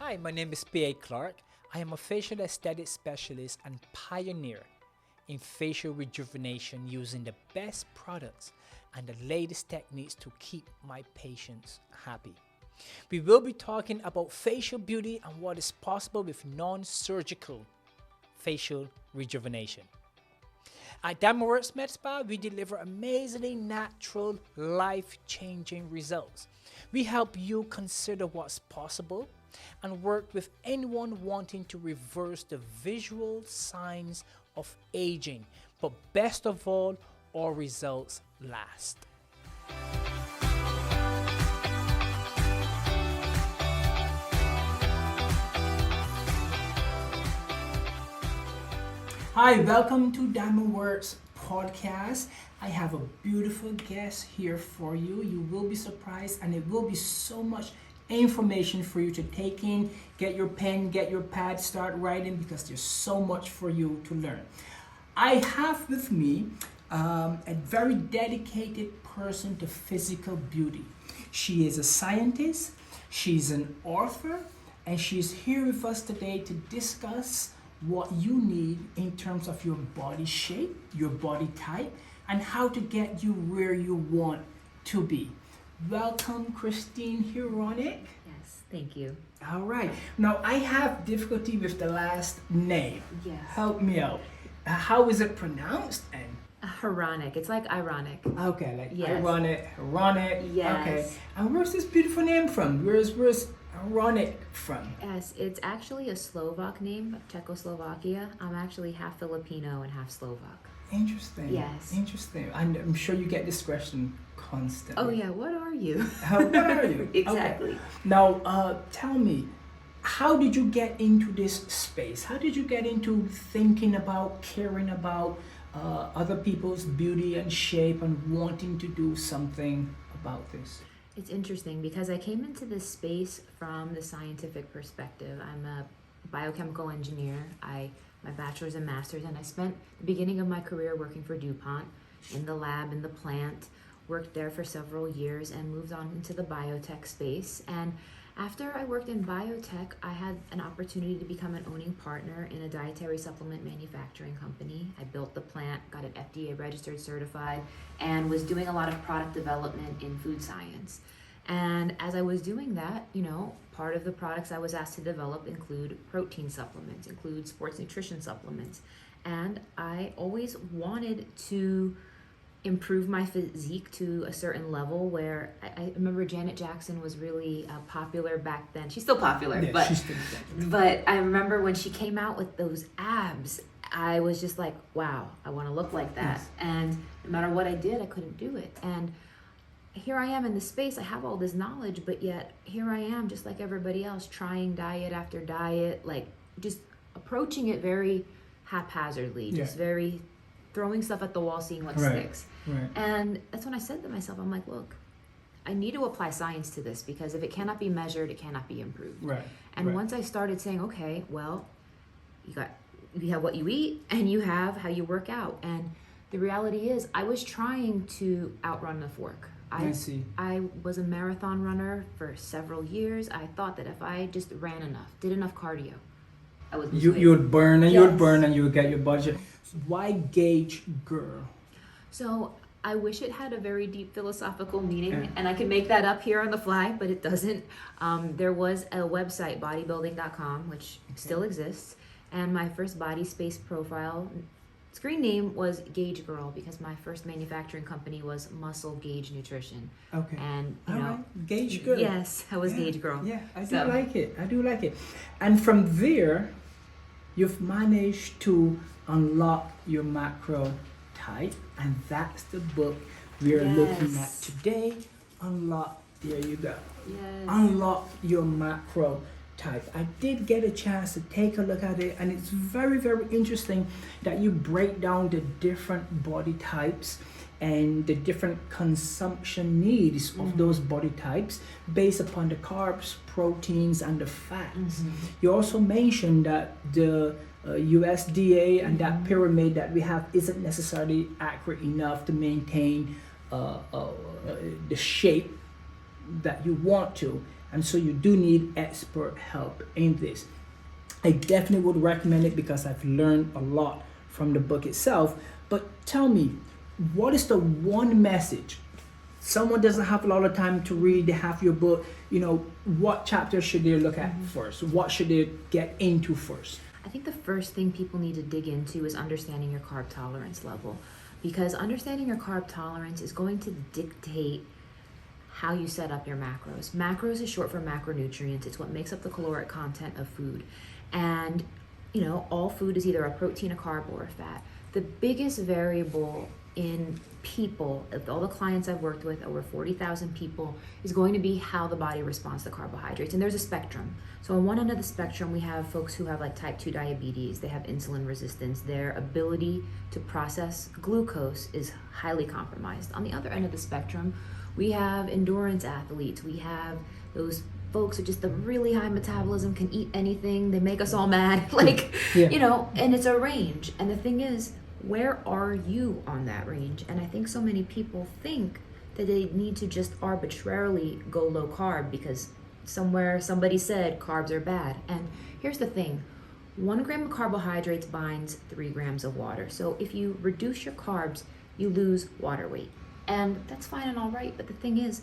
Hi, my name is P.A. Clarke. I am a facial aesthetic specialist and pioneer in facial rejuvenation using the best products and the latest techniques to keep my patients happy. We will be talking about facial beauty and what is possible with non-surgical facial rejuvenation. At Diamondworks Med Spa, we deliver amazingly natural, life-changing results. We help you consider what's possible and work with anyone wanting to reverse the visual signs of aging. But best of all, our results last. Hi, welcome to Diamondworks podcast. I have a beautiful guest here for you. You will be surprised, and it will be so much information for you to take in. Get your pen, get your pad, start writing, because there's so much for you to learn. I have with me a very dedicated person to physical beauty. She is a scientist, she's an author, and she's here with us today to discuss what you need in terms of your body shape, your body type, and how to get you where you want to be. Welcome, Christine Hronec. Yes, thank you. All right. Now, I have difficulty with the last name. Yes. Help me out. How is it pronounced? And Hronec. It's like ironic. okay, like Yes. ironic, Hronec. Yes. Okay. And where's this beautiful name from? Where's Hronec from? Yes, it's actually a Slovak name, Czechoslovakia. I'm actually half Filipino and half Slovak. Interesting. Yes. Interesting. I'm sure you get this question constantly. Oh yeah, what are you? What are you? Exactly. Okay. Now, tell me, how did you get into this space? How did you get into thinking about, caring about other people's beauty and shape and wanting to do something about this? It's interesting because I came into this space from the scientific perspective. I'm a biochemical engineer. My bachelor's and master's, and I spent the beginning of my career working for DuPont in the lab, in the plant, worked there for several years and moved on into the biotech space. And after I worked in biotech, I had an opportunity to become an owning partner in a dietary supplement manufacturing company. I built the plant, got it FDA registered, certified, and was doing a lot of product development in food science. And as I was doing that, part of the products I was asked to develop include protein supplements, include sports nutrition supplements. And I always wanted to improve my physique to a certain level where I remember Janet Jackson was really popular back then. She's still popular, Yeah, but she's still popular. but I remember when she came out with those abs, I was just like, wow, I want to look like that. Yes. And no matter what I did, I couldn't do it. And here I am in this space, I have all this knowledge, but yet here I am just like everybody else, trying diet after diet, like just approaching it very haphazardly, just very throwing stuff at the wall, seeing what sticks. Right. And that's when I said to myself, I'm like, look, I need to apply science to this, because if it cannot be measured, it cannot be improved. Right. And right. once I started saying, okay, well, you have what you eat and you have how you work out. And the reality is I was trying to outrun the fork. I see. I was a marathon runner for several years. I thought that if I just ran enough, did enough cardio, I would lose weight. You would burn and Yes. you would burn and you would get your budget. Why gauge girl? So I wish it had a very deep philosophical meaning, and I could make that up here on the fly, but it doesn't. There was a website, bodybuilding.com, which still exists, and my first body space profile screen name was Gauge Girl, because my first manufacturing company was Muscle Gauge Nutrition. Okay. And All right. Gauge girl. Yes, I was Gauge Girl. Yeah, I do like it. I do like it. And from there, you've managed to unlock your macro type, and that's the book we're looking at today. Unlock. There you go. Yes. Unlock your macro type. I did get a chance to take a look at it, and it's very, very interesting that you break down the different body types and the different consumption needs of those body types based upon the carbs, proteins, and the fats. You also mentioned that the USDA and that pyramid that we have isn't necessarily accurate enough to maintain the shape that you want to. And so you do need expert help in this. I definitely would recommend it because I've learned a lot from the book itself. But tell me, what is the one message? Someone doesn't have a lot of time to read, they have your book, what chapter should they look at first? What should they get into first? I think the first thing people need to dig into is understanding your carb tolerance level, because understanding your carb tolerance is going to dictate how you set up your macros. Macros is short for macronutrients. It's what makes up the caloric content of food. And, all food is either a protein, a carb, or a fat. The biggest variable in people, of all the clients I've worked with, over 40,000 people, is going to be how the body responds to carbohydrates. And there's a spectrum. So on one end of the spectrum, we have folks who have like type 2 diabetes, they have insulin resistance, their ability to process glucose is highly compromised. On the other end of the spectrum, we have endurance athletes, we have those folks with just a really high metabolism, can eat anything, they make us all mad, and it's a range. And the thing is, where are you on that range? And I think so many people think that they need to just arbitrarily go low carb because somewhere somebody said carbs are bad. And here's the thing, 1 gram of carbohydrates binds 3 grams of water. So if you reduce your carbs, you lose water weight. And that's fine and all right, but the thing is,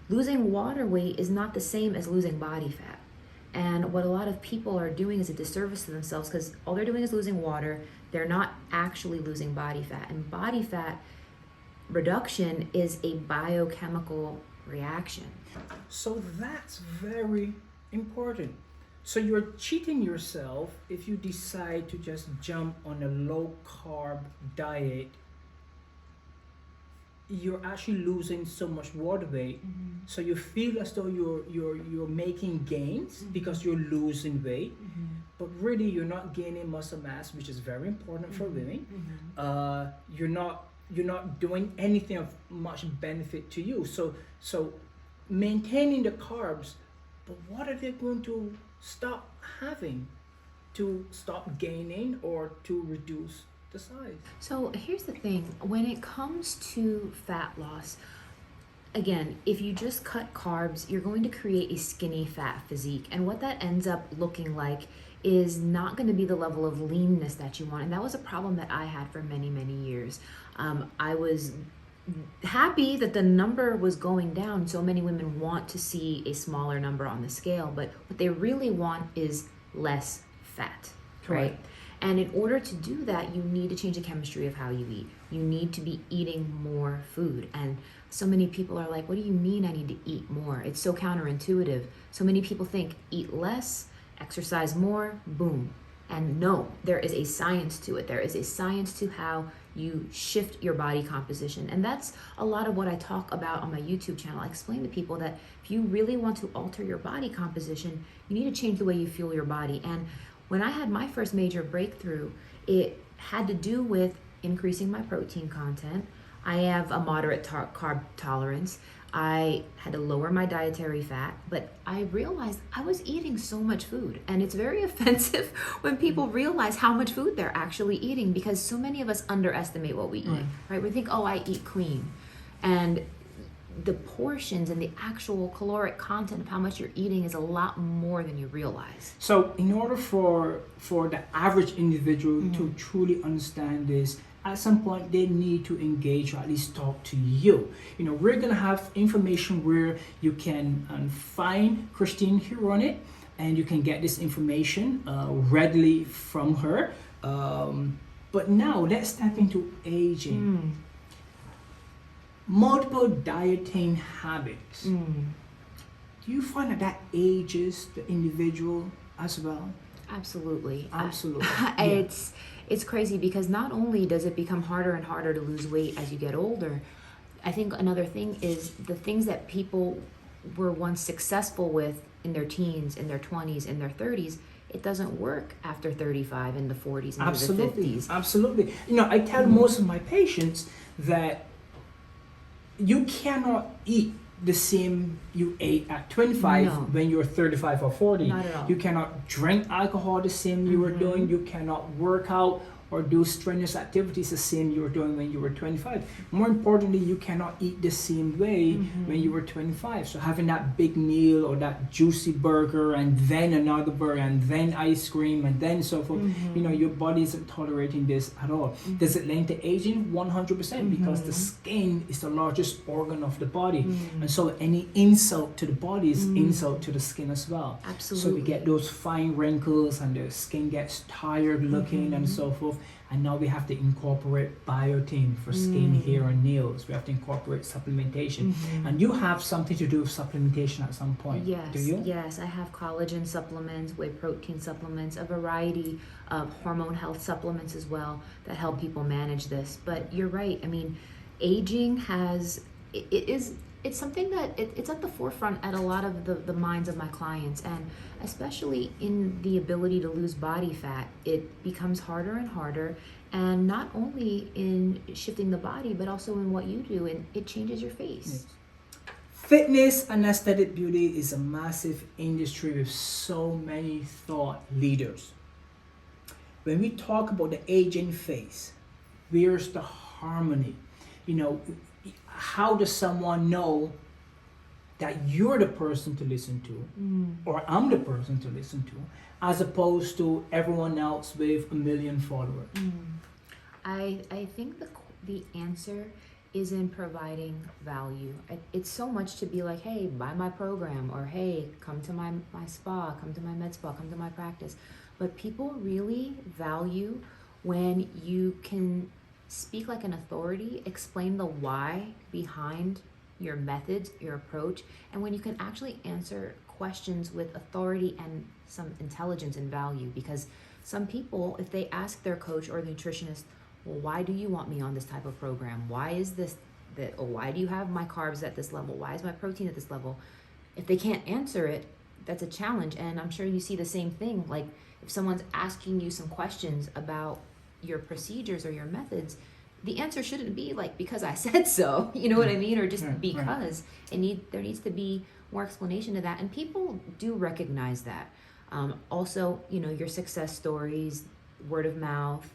losing water weight is not the same as losing body fat. And what a lot of people are doing is a disservice to themselves because all they're doing is losing water. They're not actually losing body fat. And body fat reduction is a biochemical reaction. So that's very important. So you're cheating yourself if you decide to just jump on a low carb diet. You're actually losing so much water weight, so you feel as though you're making gains because you're losing weight, but really you're not gaining muscle mass, which is very important for women. You're not doing anything of much benefit to you. So maintaining the carbs, but what are they going to stop having to stop gaining or to reduce the size? So here's the thing, when it comes to fat loss, again, if you just cut carbs, you're going to create a skinny fat physique, and what that ends up looking like is not going to be the level of leanness that you want. And that was a problem that I had for many years. I was happy that the number was going down. So many women want to see a smaller number on the scale, but what they really want is less fat, right? And in order to do that, you need to change the chemistry of how you eat. You need to be eating more food. And so many people are like, what do you mean I need to eat more? It's so counterintuitive. So many people think eat less, exercise more, boom. And no, there is a science to it. There is a science to how you shift your body composition. And that's a lot of what I talk about on my YouTube channel. I explain to people that if you really want to alter your body composition, you need to change the way you fuel your body. And when I had my first major breakthrough, it had to do with increasing my protein content. I have a moderate carb tolerance. I had to lower my dietary fat, but I realized I was eating so much food. And it's very offensive when people realize how much food they're actually eating, because so many of us underestimate what we eat, right? We think, oh, I eat clean. And the portions and the actual caloric content of how much you're eating is a lot more than you realize. So in order for the average individual to truly understand this, at some point they need to engage or at least talk to you. We're gonna have information where you can find Christine Hronec, and you can get this information readily from her. But now let's step into aging. Multiple dieting habits. Do you find that ages the individual as well? Absolutely. Yeah. It's crazy because not only does it become harder and harder to lose weight as you get older, I think another thing is the things that people were once successful with in their teens, in their 20s, in their 30s, it doesn't work after 35, in the 40s, and the 50s. Absolutely. I tell most of my patients that you cannot eat the same you ate at 25 when you're 35 or 40. Not at all. You cannot drink alcohol the same you were doing. You cannot work out or do strenuous activities the same you were doing when you were 25. More importantly, you cannot eat the same way when you were 25. So having that big meal or that juicy burger and then another burger and then ice cream and then so forth, you know, your body isn't tolerating this at all. Does it link to aging? 100%, because the skin is the largest organ of the body. And so any insult to the body is insult to the skin as well. Absolutely. So we get those fine wrinkles and the skin gets tired looking and so forth. And now we have to incorporate biotin for skin, hair, and nails. We have to incorporate supplementation. And you have something to do with supplementation at some point, yes, do you? Yes, I have collagen supplements, whey protein supplements, a variety of hormone health supplements as well that help people manage this. But you're right. I mean, aging has, it's something that it's at the forefront at a lot of the minds of my clients, and especially in the ability to lose body fat, it becomes harder and harder, and not only in shifting the body, but also in what you do, and it changes your face. Yes. Fitness and aesthetic beauty is a massive industry with so many thought leaders. When we talk about the aging face, where's the harmony? You know, how does someone know that you're the person to listen to, or I'm the person to listen to, as opposed to everyone else with 1 million followers? I think the answer is in providing value. It's so much to be like, hey, buy my program, or hey, come to my spa, come to my med spa, come to my practice. But people really value when you can speak like an authority, explain the why behind your methods, your approach, and when you can actually answer questions with authority and some intelligence and value. Because some people, if they ask their coach or the nutritionist, well, why do you want me on this type of program? Why is this that, or why do you have my carbs at this level? Why is my protein at this level? If they can't answer it, that's a challenge. And I'm sure you see the same thing. Like if someone's asking you some questions about your procedures or your methods, the answer shouldn't be like, because I said so, you know what I mean? Or just because. There needs to be more explanation to that. And people do recognize that. Also, you know, your success stories, word of mouth,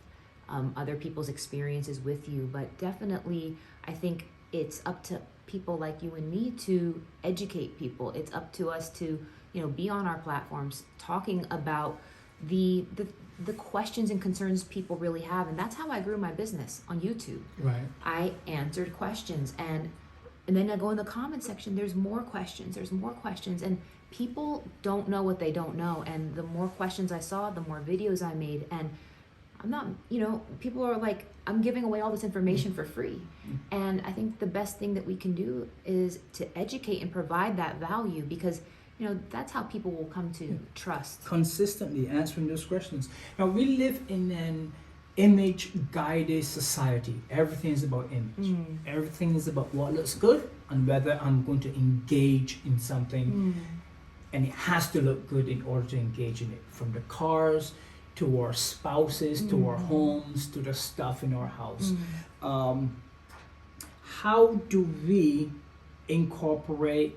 other people's experiences with you. But definitely, I think it's up to people like you and me to educate people. It's up to us to, you know, be on our platforms talking about the questions and concerns people really have. And that's how I grew my business on YouTube. Right. I answered questions, and then I go in the comment section, there's more questions, and people don't know what they don't know. And the more questions I saw, the more videos I made. And I'm not, you know, people are like, I'm giving away all this information for free. And I think the best thing that we can do is to educate and provide that value, because you know, that's how people will come to trust. Consistently answering those questions. Now, we live in an image-guided society. Everything is about image. Everything is about what looks good and whether I'm going to engage in something. And it has to look good in order to engage in it. From the cars, to our spouses, to our homes, to the stuff in our house. How do we incorporate,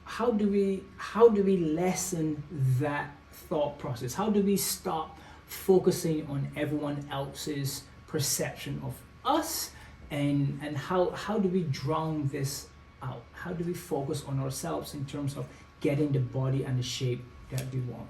how do we lessen that thought process? How do we stop focusing on everyone else's perception of us, and how do we drown this out? How do we focus on ourselves in terms of getting the body and the shape that we want?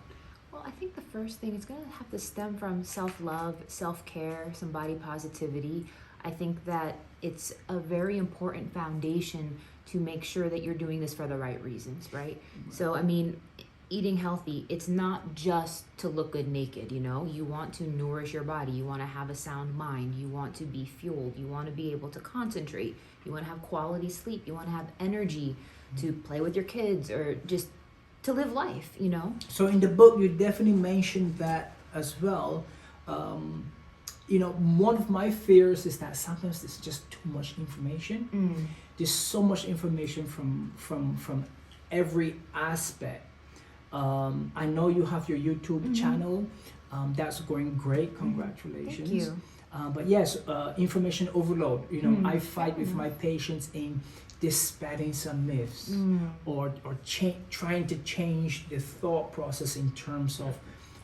Well, I think the first thing is going to have to stem from self-love, self-care, some body positivity. I think that it's a very important foundation to make sure that you're doing this for the right reasons, right? So, I mean, eating healthy, it's not just to look good naked, you know? You want to nourish your body. You want to have a sound mind. You want to be fueled. You want to be able to concentrate. You want to have quality sleep. You want to have energy to play with your kids, or just to live life, you know? So in the book, you definitely mentioned that as well. You know, one of my fears is that sometimes there's just too much information. There's so much information from every aspect. I know you have your YouTube channel. That's going great. Congratulations. Thank you. But yes, information overload. You know, I fight with my patients in dispelling some myths, or trying to change the thought process in terms of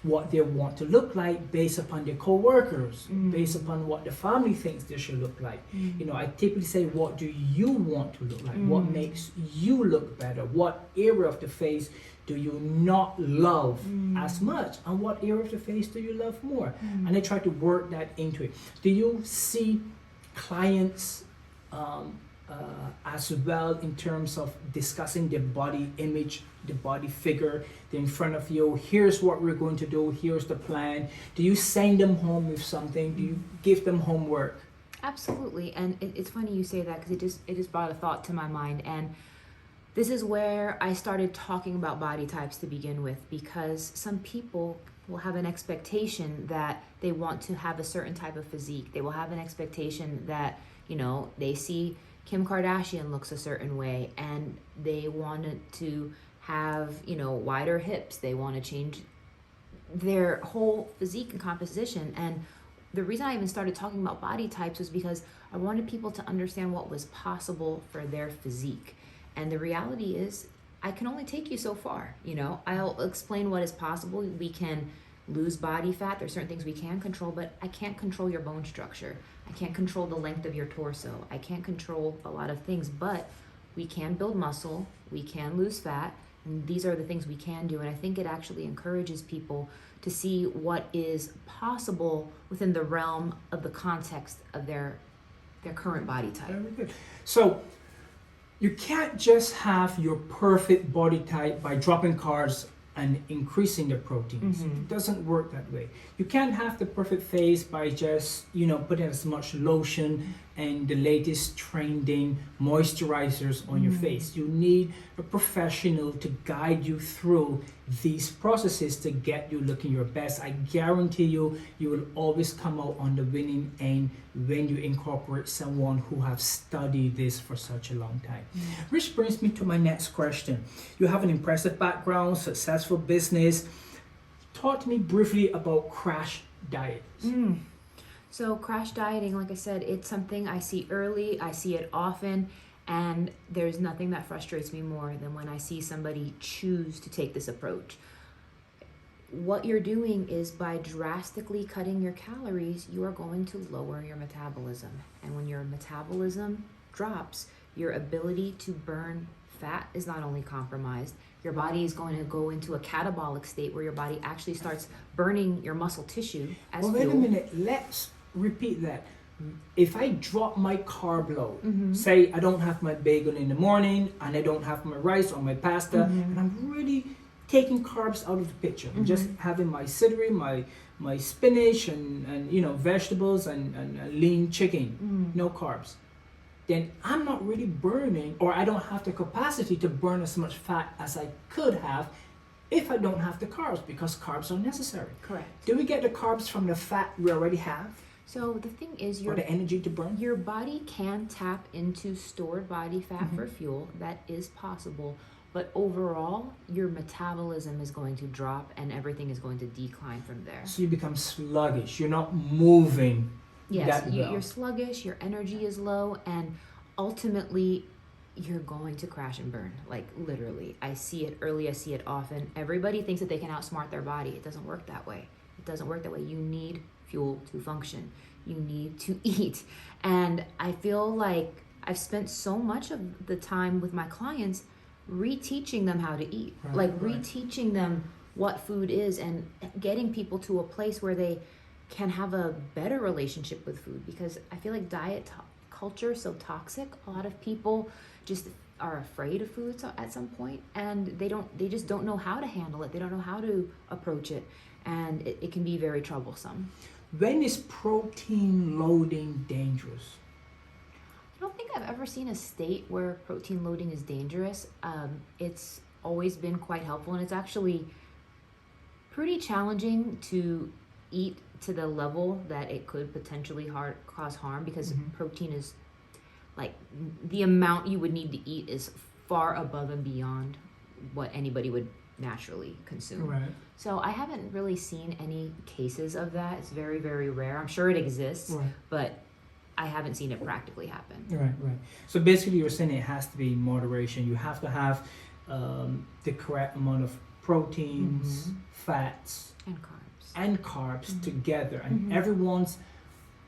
what they want to look like based upon their co-workers, based upon what the family thinks they should look like. You know, I typically say, what do you want to look like? What makes you look better? What area of the face do you not love as much? And what area of the face do you love more? And I try to work that into it. Do you see clients as well in terms of discussing the body image, the body figure? They're in front of you. Here's what we're going to do. Here's the plan. Do you send them home with something? Do you give them homework? Absolutely. And it's funny you say that, because it just brought a thought to my mind. And this is where I started talking about body types to begin with, because some people will have an expectation that they want to have a certain type of physique. They will have an expectation that, you know, they see Kim Kardashian looks a certain way and they wanted to have, you know, wider hips. They want to change their whole physique and composition. And the reason I even started talking about body types was because I wanted people to understand what was possible for their physique. And the reality is, I can only take you so far. You know, I'll explain what is possible. We can lose body fat. There's certain things we can control, but I can't control your bone structure. I can't control the length of your torso. I can't control a lot of things, but we can build muscle. We can lose fat. And these are the things we can do. And I think it actually encourages people to see what is possible within the realm of the context of their current body type. Very good. So you can't just have your perfect body type by dropping carbs and increasing the proteins. It doesn't work that way. You can't have the perfect face by just, you know, putting as much lotion and the latest trending moisturizers on your face. You need a professional to guide you through these processes to get you looking your best. I guarantee you, you will always come out on the winning end when you incorporate someone who have studied this for such a long time. Which brings me to my next question. You have an impressive background, successful business. Talk to me briefly about crash diets. So crash dieting, like I said, it's something I see early, I see it often, and there's nothing that frustrates me more than when I see somebody choose to take this approach. What you're doing is, by drastically cutting your calories, you are going to lower your metabolism. And when your metabolism drops, your ability to burn fat is not only compromised, your body is going to go into a catabolic state where your body actually starts burning your muscle tissue as fuel. Wait a minute, let's repeat that. If I drop my carb load, say I don't have my bagel in the morning and I don't have my rice or my pasta, and I'm really taking carbs out of the picture. I'm just having my celery, my spinach and you know, vegetables and lean chicken, no carbs. Then I'm not really burning, or I don't have the capacity to burn as much fat as I could have if I don't have the carbs, because carbs are necessary. Correct. Do we get the carbs from the fat we already have? So the thing is, Or the energy to burn? your body can tap into stored body fat for fuel. That is possible. But overall, your metabolism is going to drop and everything is going to decline from there. So you become sluggish. You're not moving. Yes, that well. you're sluggish, your energy is low, and ultimately you're going to crash and burn. Like, literally. I see it early, I see it often. Everybody thinks that they can outsmart their body. It doesn't work that way. It doesn't work that way. You need fuel to function. You need to eat. And I feel like I've spent so much of the time with my clients reteaching them how to eat. Reteaching them what food is and getting people to a place where they can have a better relationship with food, because I feel like culture is so toxic. A lot of people just are afraid of food at some point, and they just don't know how to handle it. They don't know how to approach it, and it can be very troublesome. When is protein loading dangerous? I don't think I've ever seen a state where protein loading is dangerous. It's always been quite helpful, and it's actually pretty challenging to eat to the level that it could potentially cause harm, because protein is, like, the amount you would need to eat is far above and beyond what anybody would naturally consume. Right. So I haven't really seen any cases of that. It's very, very rare. I'm sure it exists, but I haven't seen it practically happen. Right. So basically you're saying it has to be in moderation. You have to have the correct amount of proteins, fats, and carbs together, and everyone's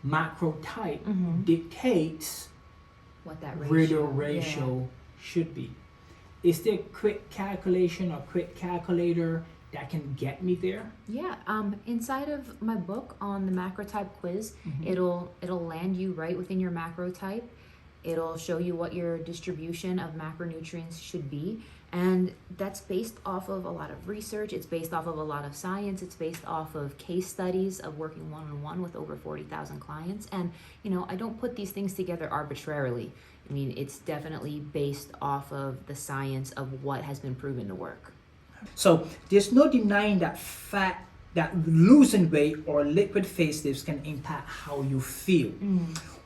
macro type dictates what that where the ratio should be. Is there a quick calculation or quick calculator that can get me there? Yeah, inside of my book on the macro type quiz, it'll land you right within your macro type. It'll show you what your distribution of macronutrients should be. And that's based off of a lot of research. It's based off of a lot of science. It's based off of case studies of working one-on-one with over 40,000 clients. And, I don't put these things together arbitrarily. I mean, it's definitely based off of the science of what has been proven to work. So there's no denying that losing weight or liquid facelifts can impact how you feel.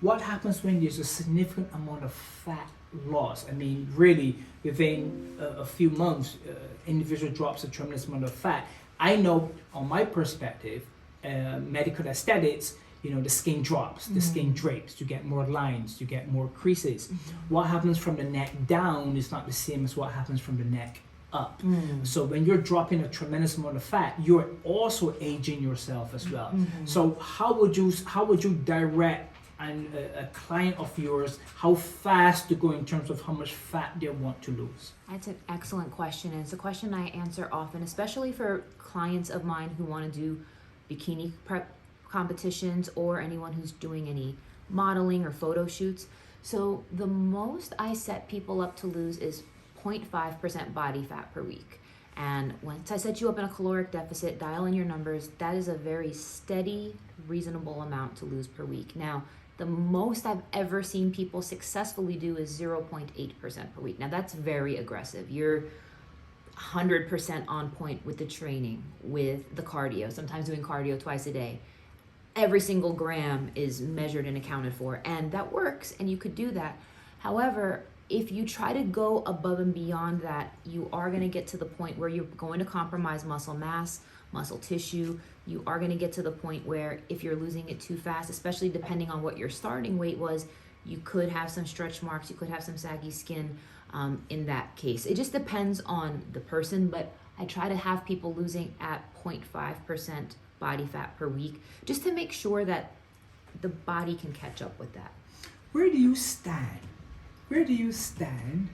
What happens when there's a significant amount of fat loss? I mean, really, within a few months, individual drops a tremendous amount of fat. I know, on my perspective, medical aesthetics, the skin drops, the skin drapes, you get more lines, you get more creases. What happens from the neck down is not the same as what happens from the neck up. So when you're dropping a tremendous amount of fat, you're also aging yourself as well. So how would you direct a client of yours how fast to go in terms of how much fat they want to lose? That's an excellent question, and it's a question I answer often, especially for clients of mine who want to do bikini prep competitions or anyone who's doing any modeling or photo shoots. So the most I set people up to lose is 0.5% body fat per week. And once I set you up in a caloric deficit, dial in your numbers, that is a very steady, reasonable amount to lose per week. Now, the most I've ever seen people successfully do is 0.8% per week. Now, that's very aggressive. You're 100% on point with the training, with the cardio, sometimes doing cardio twice a day. Every single gram is measured and accounted for, and that works, and you could do that. However, if you try to go above and beyond that, you are going to get to the point where you're going to compromise muscle mass, muscle tissue. You are going to get to the point where if you're losing it too fast, especially depending on what your starting weight was, you could have some stretch marks, you could have some saggy skin in that case. It just depends on the person, but I try to have people losing at 0.5% body fat per week, just to make sure that the body can catch up with that. Where do you stand? Where do you stand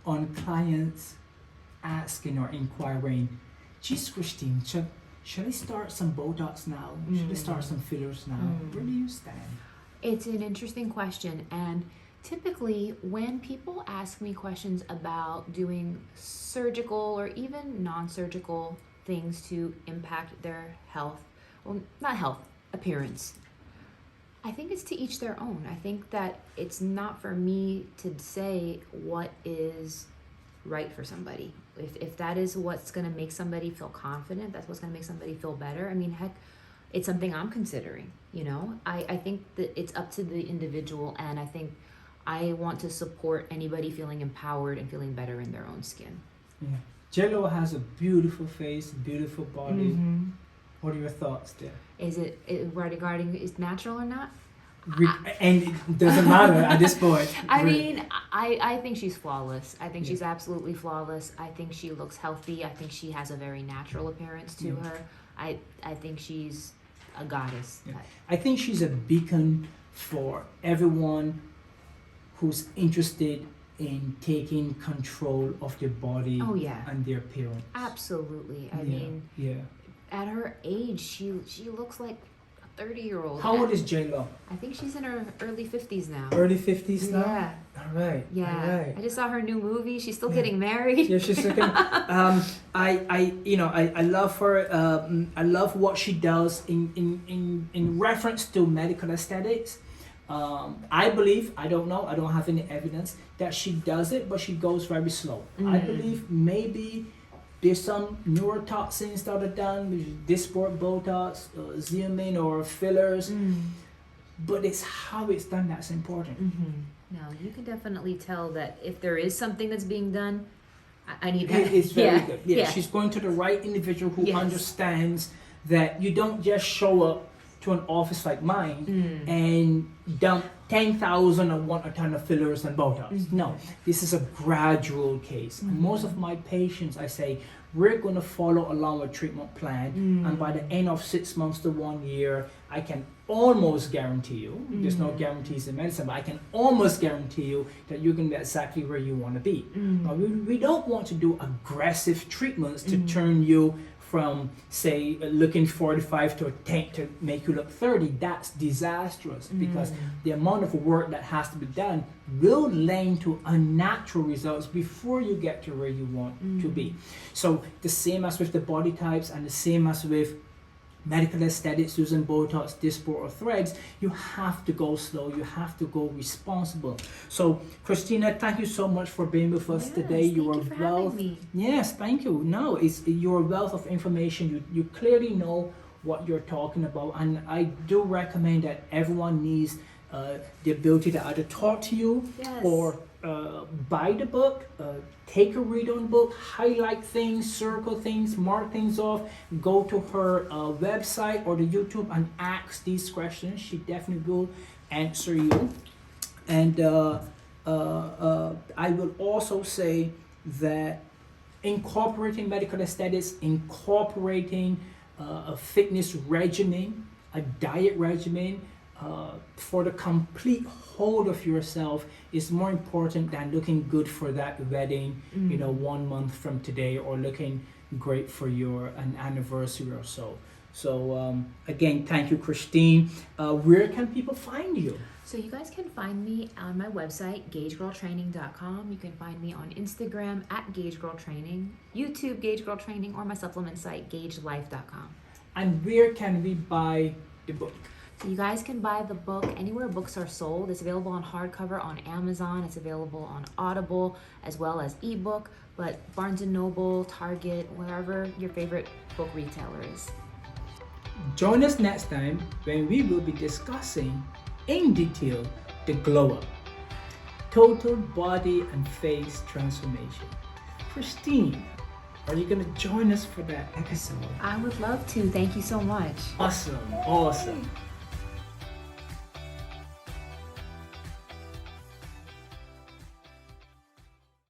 on clients asking or inquiring, geez, Christine, should I start some Botox now? Should I start some fillers now? Where do you stand? It's an interesting question, and typically when people ask me questions about doing surgical or even non-surgical things to impact their health, well, not health, appearance, I think it's to each their own. I think that it's not for me to say what is right for somebody. If that is what's going to make somebody feel confident, that's what's going to make somebody feel better. I mean, heck, it's something I'm considering, I think that it's up to the individual, and I think I want to support anybody feeling empowered and feeling better in their own skin. Yeah. J-Lo has a beautiful face, beautiful body. What are your thoughts there? Is it regarding is natural or not? And it doesn't matter at this point. I mean, I think she's flawless. I think she's absolutely flawless. I think she looks healthy. I think she has a very natural appearance to her. I think she's a goddess. Yeah. I think she's a beacon for everyone who's interested in taking control of their body and their appearance. Absolutely. I mean, at her age, she looks like a 30-year-old. How old is J-Lo? I think she's in her early 50s now. Early 50s now? Yeah. All right. Yeah. All right. I just saw her new movie. She's still getting married. Yeah, she's looking. I love her. I love what she does in reference to medical aesthetics. I believe, I don't know, I don't have any evidence that she does it, but she goes very slow. I believe maybe there's some neurotoxins that are done, Dysport, Botox, Xeomin, or fillers, but it's how it's done that's important. No, you can definitely tell that if there is something that's being done, I need that. It's very good. Yeah, she's going to the right individual who understands that you don't just show up to an office like mine and dump 10,000 and want a ton of fillers and Botox. No, this is a gradual case. Most of my patients, I say, we're going to follow along a treatment plan, and by the end of 6 months to 1 year, I can almost guarantee you, there's no guarantees in medicine, but I can almost guarantee you that you're going to be exactly where you want to be. Now, we don't want to do aggressive treatments to turn you from, say, looking 45 to a tank to make you look 30. That's disastrous, because the amount of work that has to be done will lend to unnatural results before you get to where you want to be. So the same as with the body types, and the same as with medical aesthetics using Botox, Dysport, or threads, you have to go slow, you have to go responsible. So Christina, thank you so much for being with us today. You are wealth. Yes, thank you. No, it's your wealth of information. You clearly know what you're talking about, and I do recommend that everyone needs the ability to either talk to you or buy the book, take a read on the book, highlight things, circle things, mark things off, go to her website or the YouTube and ask these questions. She definitely will answer you. And I will also say that incorporating medical aesthetics, incorporating a fitness regimen, a diet regimen, for the complete whole of yourself is more important than looking good for that wedding, 1 month from today, or looking great for an anniversary or so. So again, thank you, Christine. Where can people find you? So you guys can find me on my website, GageGirlTraining.com. You can find me on Instagram at GageGirlTraining, YouTube GageGirlTraining, or my supplement site, GageLife.com. And where can we buy the book? So you guys can buy the book anywhere books are sold. It's available on hardcover on Amazon. It's available on Audible as well as ebook, but Barnes & Noble, Target, wherever your favorite book retailer is. Join us next time when we will be discussing in detail the glow up, total body and face transformation. Christine, are you going to join us for that episode? I would love to. Thank you so much. Awesome.